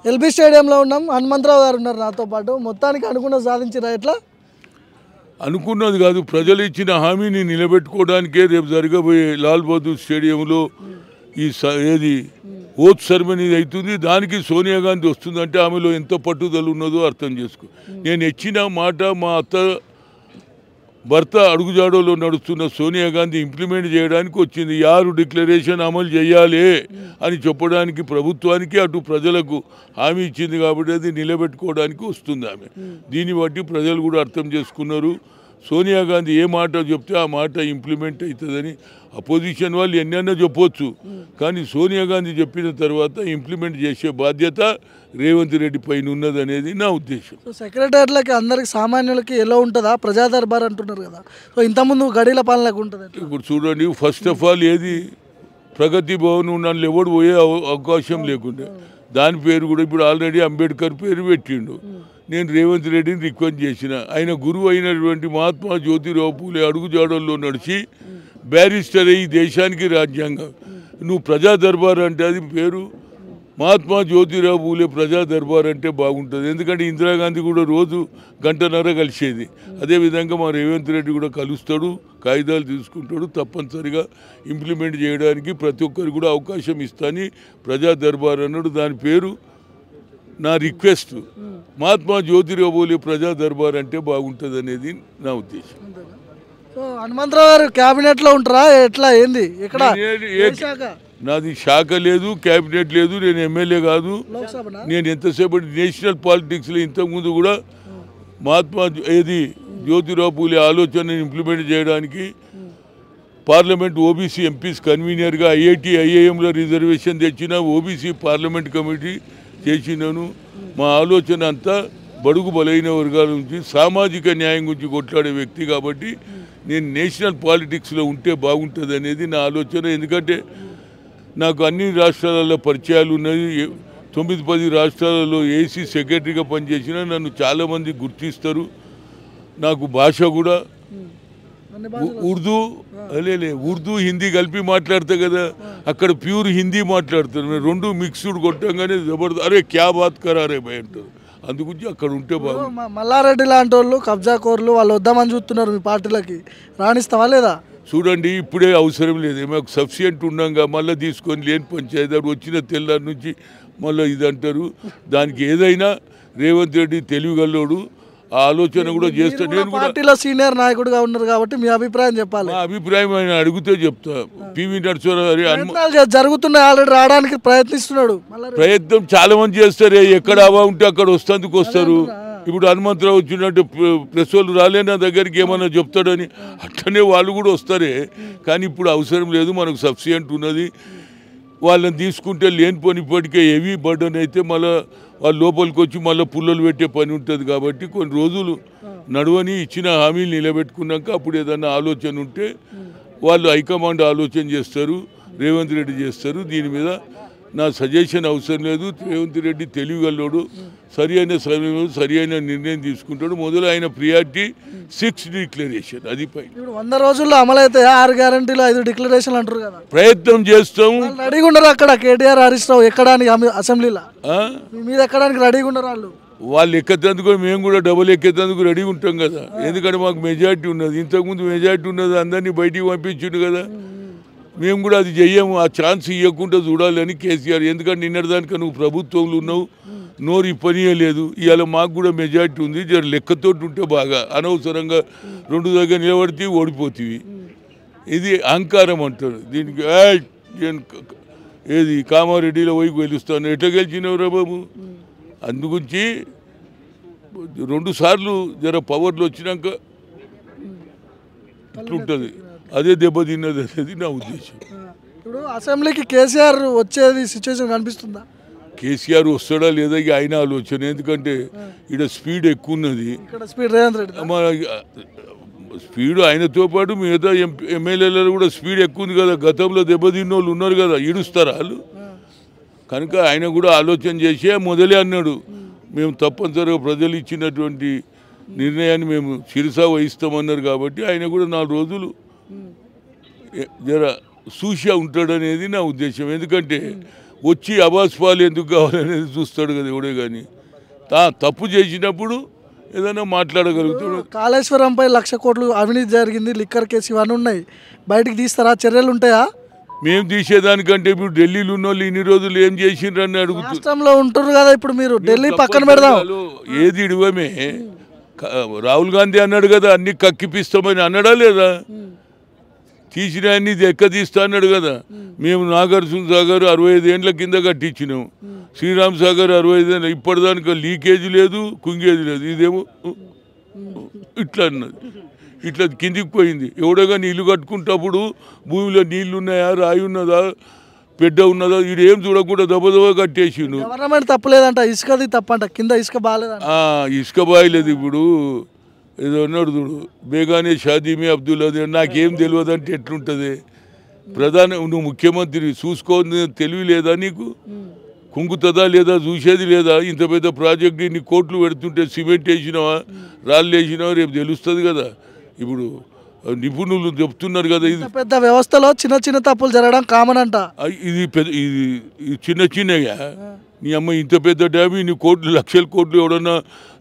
LB స్టేడియంలో ఉన్నాం. హనుమంతరావు గారు ఉన్నారు నాతో పాటు. మొత్తానికి అనుకున్న సాధించిరా ఎట్లా? అనుకున్నది కాదు, ప్రజలు ఇచ్చిన హామీని నిలబెట్టుకోవడానికే రేపు జరగబోయే లాల్ బహదూర్ స్టేడియంలో ఈ ఏది ఓత్ సెరమనీ అవుతుంది. దానికి సోనియా గాంధీ వస్తుందంటే ఆమెలో ఎంత పట్టుదల ఉన్నదో అర్థం చేసుకో. నేను ఇచ్చిన మాట మా అత్త భర్త అడుగుజాడలో నడుస్తున్న సోనియా గాంధీ ఇంప్లిమెంట్ చేయడానికి వచ్చింది. 6 డిక్లరేషన్ అమలు చేయాలి అని చెప్పడానికి ప్రభుత్వానికి అటు ప్రజలకు హామీ ఇచ్చింది కాబట్టి అది నిలబెట్టుకోవడానికి వస్తుంది ఆమె. దీన్ని బట్టి ప్రజలు కూడా అర్థం చేసుకున్నారు. సోనియా గాంధీ ఏ మాట చెప్తే ఆ మాట ఇంప్లిమెంట్ అవుతుందని. అపోజిషన్ వాళ్ళు ఎన్నైనా చెప్పొచ్చు, కానీ సోనియా గాంధీ చెప్పిన తర్వాత ఇంప్లిమెంట్ చేసే బాధ్యత రేవంత్ రెడ్డి పైన ఉన్నది అనేది నా ఉద్దేశం. సెక్రటరీలకి అందరికి సామాన్యులకి ఎలా ఉంటుందా? ప్రజా దర్బార్ అంటున్నారు కదా, సో ఇంతకుముందు గడిల పాలనకు ఉంటుంది. ఇప్పుడు చూడండి, ఫస్ట్ ఆఫ్ ఆల్ ఏది ప్రగతి భవన్ నన్ను ఎవడు పోయే అవకాశం లేకుండా దాని పేరు కూడా ఇప్పుడు ఆల్రెడీ అంబేద్కర్ పేరు పెట్టిండు. నేను రేవంత్ రెడ్డిని రిక్వెస్ట్ చేసిన, ఆయన గురువు అయినటువంటి మహాత్మా జ్యోతిరావు పూలే అడుగుజాడల్లో నడిచి బ్యారిస్టర్ అయ్యి దేశానికి రాజ్యాంగం. నువ్వు ప్రజా దర్బార్ అంటే అది పేరు మహాత్మా జ్యోతిరావు పూలే ప్రజా దర్బార్ అంటే బాగుంటుంది. ఎందుకంటే ఇందిరాగాంధీ కూడా రోజు గంటన్నర కలిసేది. అదేవిధంగా మా రేవంత్ రెడ్డి కూడా కలుస్తాడు, కాగితాలు తీసుకుంటాడు. తప్పనిసరిగా ఇంప్లిమెంట్ చేయడానికి ప్రతి ఒక్కరికి కూడా అవకాశం ఇస్తాని ప్రజా దర్బార్ అన్నాడు. దాని పేరు నా రిక్వెస్ట్ మహాత్మా జ్యోతిరావు పూలే ప్రజా దర్బార్ అంటే బాగుంటుంది అనేది నా ఉద్దేశం. సో హనుమంతరావు గారు క్యాబినెట్లో ఉంటారా ఎట్లా? ఏంది ఇక్కడ నాది శాఖ లేదు, క్యాబినెట్ లేదు, నేను ఎమ్మెల్యే కాదు. నేను ఎంతసేపు నేషనల్ పాలిటిక్స్లో ఇంతకుముందు కూడా మహాత్మా జ్యోతిరావు పూలే ఆలోచనని ఇంప్లిమెంట్ చేయడానికి పార్లమెంట్ ఓబీసీ ఎంపీస్ కన్వీనర్గా ఐఐటి ఐఐఎంలో రిజర్వేషన్ తెచ్చిన ఓబీసీ పార్లమెంట్ కమిటీ చేసినాను. మా ఆలోచన అంతా బడుగు బలైన వర్గాల నుంచి సామాజిక న్యాయం గురించి కొట్లాడే వ్యక్తి కాబట్టి నేను నేషనల్ పాలిటిక్స్లో ఉంటే బాగుంటుంది అనేది నా ఆలోచన. ఎందుకంటే నాకు అన్ని రాష్ట్రాలలో పరిచయాలు ఉన్నాయి. 9-10 రాష్ట్రాలలో ఏసీ సెక్రటరీగా పనిచేసిన నన్ను చాలామంది గుర్తిస్తారు. నాకు భాష కూడా ఉర్దూ హిందీ కలిపి మాట్లాడతా కదా, అక్కడ ప్యూర్ హిందీ మాట్లాడతారు. నేను 2 మిక్స్డ్ కొట్టంగానే జబర్దస్త్ అరే క్యా బాత్ కరారే భయ్ అంటారు. అందుగురించి అక్కడ ఉంటే బాగుంది. మల్లారెడ్డి లాంటి వాళ్ళు కబ్జా కోర్లు వాళ్ళు వద్దామని చూస్తున్నారు. మీ పార్టీలకి రాణిస్తావా లేదా? చూడండి, ఇప్పుడే అవసరం లేదు, మాకు సఫిషియెంట్ ఉన్నాగా మళ్ళీ తీసుకొని లేని పంచాయతీ వచ్చిన తెల్లారి నుంచి మళ్ళీ ఇది అంటారు. దానికి ఏదైనా రేవంత్ రెడ్డి తెలివిగల్లోడు, ఆ ఆలోచన కూడా చేస్తాను. నేను కూడా పార్టీలో సీనియర్ నాయకుడిగా ఉన్నారు కాబట్టి మీ అభిప్రాయం చెప్పాలి. మా అభిప్రాయం ఆయన అడిగితే చెప్తా. పివి నరసింహారావు జరుగుతున్నాయి, ఆల్రెడీ రావడానికి ప్రయత్నిస్తున్నాడు. ప్రయత్నం చాలా మంది చేస్తారు. ఎక్కడ అవా ఉంటే అక్కడ వస్తేందుకు వస్తారు. ఇప్పుడు హనుమంతరావు వచ్చినట్టు ప్రెస్ వాళ్ళు రాలే నా దగ్గరికి ఏమన్నా చెప్తాడని, అట్లనే వాళ్ళు కూడా వస్తారే. కానీ ఇప్పుడు అవసరం లేదు, మనకు సఫిషియెంట్ ఉన్నది. వాళ్ళని తీసుకుంటే లేని పని ఇప్పటికే హెవీ బర్డన్ అయితే మళ్ళీ వాళ్ళు లోపలికి వచ్చి మళ్ళీ పుల్లలు పెట్టే పని ఉంటుంది. కాబట్టి కొన్ని రోజులు నడవని ఇచ్చిన హామీలు నిలబెట్టుకున్నాక అప్పుడు ఏదన్నా ఆలోచన ఉంటే వాళ్ళు హైకమాండ్ ఆలోచన చేస్తారు, రేవంత్ రెడ్డి చేస్తారు. దీని మీద నా సజెషన్ అవసరం లేదు. రేవంత్ రెడ్డి తెలివిగల్లోడు, సరి అయిన సమయంలో సరి అయిన నిర్ణయం తీసుకుంటాడు. మొదలు ఆయన ప్రియారిటీ 6 డిక్లరేషన్, అది పై 100 రోజుల్లో అమలైతే 6 గ్యారంటీలు 5 డిక్లరేషన్ అంటారు కదా. ప్రయత్నం చేస్తాం. రెడీగా ఉన్నారు అక్కడ కేటీఆర్ హరీష్ రావు ఎక్కడానికి అసెంబ్లీలో మీద ఎక్కడానికి రెడీగా ఉన్నారు. వాళ్ళు ఎక్కేందుకు మేము కూడా డబుల్ ఎక్కేందుకు రెడీగా ఉంటాం కదా. ఎందుకంటే మాకు మెజార్టీ ఉన్నది. ఇంతకుముందు మెజార్టీ ఉన్నది, అందరినీ బయటికి పంపించిండు కదా. మేము కూడా అది చెయ్యము. ఆ ఛాన్స్ ఇవ్వకుండా చూడాలని కేసీఆర్. ఎందుకంటే నిన్నటిదానిక నువ్వు ప్రభుత్వంలో ఉన్నావు, నోరు ఇప్పనీయలేదు. ఇవాళ మాకు కూడా మెజార్టీ ఉంది, జర లెక్కతోటి ఉంటే బాగా. అనవసరంగా 2 దగ్గర నిలబడితే ఓడిపోతుంది. ఇది అహంకారం అంటారు దీనికి. ఏది కామారెడ్డిలో పోయి గెలుస్తాను, ఎట్లా గెలిచినవరా బాబు? అందుగురించి 2 సార్లు జర పవర్లు వచ్చినాక ఇట్లుంటుంది. అదే దెబ్బతిన్నది అనేది నా ఉద్దేశం. ఇప్పుడు అసెంబ్లీకి కేసీఆర్ వచ్చేది సిచ్యువేషన్ కనిపిస్తుందా? కేసీఆర్ వస్తాడా లేదా ఆయన ఆలోచన. ఎందుకంటే ఇక్కడ స్పీడ్ ఎక్కువ ఉన్నది. స్పీడ్ ఆయనతో పాటు మిగతా ఎమ్మెల్యేలలో కూడా స్పీడ్ ఎక్కువ ఉంది కదా. గతంలో దెబ్బతిన్న వాళ్ళు ఉన్నారు కదా, ఈడుస్తారా వాళ్ళు? కనుక ఆయన కూడా ఆలోచన చేసే మొదలే అన్నాడు, మేము తప్పనిసరిగా ప్రజలు ఇచ్చినటువంటి నిర్ణయాన్ని మేము శిరసా వహిస్తామన్నారు. కాబట్టి ఆయన కూడా 4 రోజులు జర సూషియా ఉంటాడనేది నా ఉద్దేశం. ఎందుకంటే వచ్చి అబాస్పాలు ఎందుకు కావాలనేది చూస్తాడు కదా ఎవడే కానీ తప్పు చేసినప్పుడు ఏదైనా మాట్లాడగలుగుతాడు. కాళేశ్వరంపై 1,00,000 కోట్లు అవినీతి జరిగింది, లిక్కర్ కేసు ఇవన్నీ ఉన్నాయి, బయటికి తీస్తారా? చర్యలు ఉంటాయా? మేము తీసేదానికంటే ఇప్పుడు ఢిల్లీలో ఉన్న వాళ్ళు ఇన్ని రోజులు ఏం చేసిండ్రని అడుగుతారు. రాష్ట్రంలో ఉంటారు కదా ఇప్పుడు మీరు, ఢిల్లీ పక్కన పెడదాం. ఏది ఇడవమే రాహుల్ గాంధీ అన్నాడు కదా అన్ని కక్కిపిస్తామని అన్నాడా లేదా? తీసిన అన్ని ఎక్క తీస్తా అన్నాడు కదా. మేము నాగార్జున సాగర్ 65 ఏండ్ల కింద కట్టించినాం, శ్రీరామ్ సాగర్ 65 ఏళ్ళ, ఇప్పటిదానికి లీకేజ్ లేదు, కుంగేది లేదు. ఇదేమో ఇట్లా అన్నది, ఇట్లా కిందికి పోయింది. ఎవడోగా నీళ్లు కట్టుకుంటప్పుడు భూమిలో నీళ్లు ఉన్నాయా, రాయి ఉన్నదా, పెద్ద ఉన్నదా, ఇది ఏం చూడకుండా దెబ్బ కట్టేసిండు. గవర్నమెంట్ తప్పలేదంట, ఇసుకది తప్పంట, కింద ఇసుక బాగాలేదంట. ఇసుక బాయలేదు. ఇప్పుడు ఏదో అన్నాడు చూడు, బేగానే షాదీమే అబ్దుల్ అదే, నాకేం తెలియదు అంటే ఎట్లుంటుంది? నువ్వు ముఖ్యమంత్రి, చూసుకోని తెలివి లేదా నీకు? కుంగుతుందా లేదా, చూసేది లేదా? ఇంత పెద్ద ప్రాజెక్ట్ ఇన్ని కోట్లు పెడుతుంటే సిమెంట్ వేసినావా, రాళ్ళు వేసినావా, రేపు తెలుస్తుంది కదా. ఇప్పుడు నిపుణులు చెప్తున్నారు కదా, ఇది పెద్ద వ్యవస్థలో చిన్న చిన్న తప్పులు జరగడం కామన్ అంట. ఇది చిన్న చిన్నగా నీ అమ్మ ఇంత పెద్ద డ్యామ్ ఇన్ని కోట్లు, 1,00,000 కోట్లు, ఎవడన్నా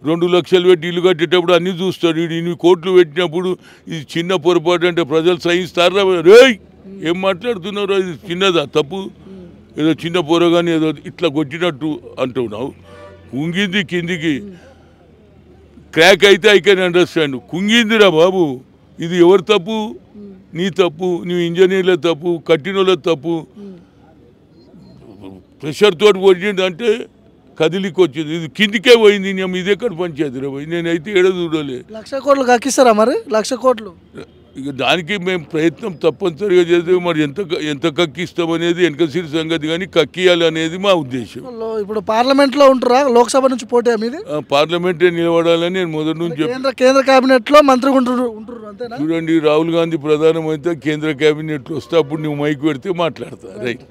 2 లక్షలు పెట్టి ఇల్లు కట్టేటప్పుడు అన్నీ చూస్తాడు. ఇన్ని కోట్లు పెట్టినప్పుడు ఇది చిన్న పొరపాటు అంటే ప్రజలు సహిస్తారా? రేయ్ ఏం మాట్లాడుతున్నారో, ఇది చిన్నదా తప్పు? ఏదో చిన్న పొరగాని ఏదో ఇట్లా కొట్టినట్టు అంటున్నావు. కుంగింది కిందికి, క్రాక్ అయితే ఐ కెన్ అండర్స్టాండ్. కుంగిందిరా బాబు, ఇది ఎవరు తప్పు? నీ తప్పు, నీ ఇంజనీర్ల తప్పు, కట్టినోళ్ళ తప్పు. ప్రెషర్ తోటి పోయింది అంటే కదిలికి వచ్చింది, ఇది కిందికే పోయింది. ఇది ఎక్కడ పంచాయతీరా పోయి, నేనైతే ఏడ చూడలే. 1,00,000 కోట్లు కక్కిస్తారా మరి? 1,00,000 కోట్లు ఇక దానికి మేము ప్రయత్నం తప్పనిసరిగా చేస్తే మరి ఎంత కక్కిస్తామనేది వెనకసిరి సంగతి, కానీ కక్కియాలి అనేది మా ఉద్దేశం. ఇప్పుడు పార్లమెంట్లో ఉంటారా? లోక్సభ నుంచి పోటీ మీది? పార్లమెంటే నిలబడాలని నేను మొదటి నుంచి కేంద్ర కేబినెట్లో మంత్రిగా ఉంటారు అంతేనా? చూడండి, రాహుల్ గాంధీ ప్రధానమైతే కేంద్ర కేబినెట్లో వస్తే అప్పుడు నువ్వు మైక్ పెడితే మాట్లాడతా. రైట్.